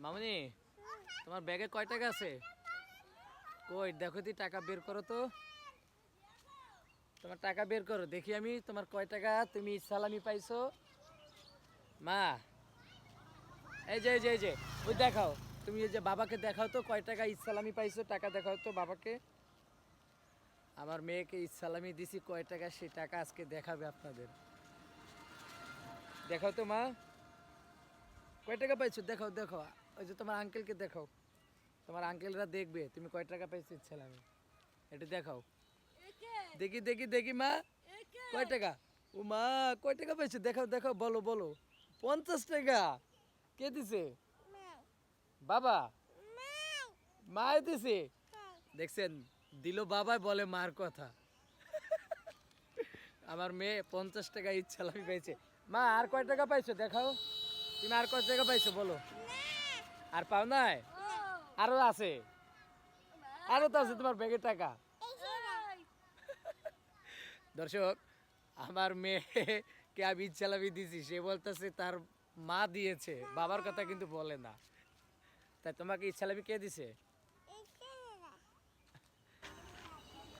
মামনি, তোমার ব্যাগে কয় টাকা আছে? কই দেখো দি, টাকা বের করো তো। তোমার টাকা বের করো দেখি আমি, তোমার কয় টাকা তুমি সালামি পাইছো। মা, এই যে ওই দেখাও। তুমি এই যে বাবাকে দেখাও তো, কয় টাকা ইসালামি পাইছো, টাকা দেখাও তো বাবাকে। আমার মেয়েকে ইসালামি দিছি কয় টাকা, সেই টাকা আজকে দেখাবে আপনাদের। দেখাও তো মা, কয় টাকা পাইছো দেখাও দেখাও। ওই যে তোমার আঙ্কেলকে দেখাও, তোমার আঙ্কেলরা দেখবে তুমি কয় টাকা পাইছো ইসালামি। এটা দেখাও, দেখি দেখি দেখি মা, কয় টাকা। ও মা, কয় টাকা পাইছো দেখাও দেখাও, বলো বলো। 50 টাকা। কে দিছে? বাবা। মায় দিছে। দেখছেন, দিল বাবাই বলে মার কথা। আমার মেয়ে 50 টাকা ইচ্ছালামি পাইছে। মা, আর কয় টাকা পাইছো দেখাও। তুমি আর কয় টাকা পাইছো বলো। আর পাও নাই? আরো আছে, আরো তো আছে তোমার ব্যাগের টাকা। দর্শক, আমার মেয়েকে আমি ইচ্ছালামি দিছি, সে বলতেছে তার মা দিয়েছে, বাবার কথা কিন্তু বলে না। তাই তোমাকে ইচ্ছালামি কে দিছে?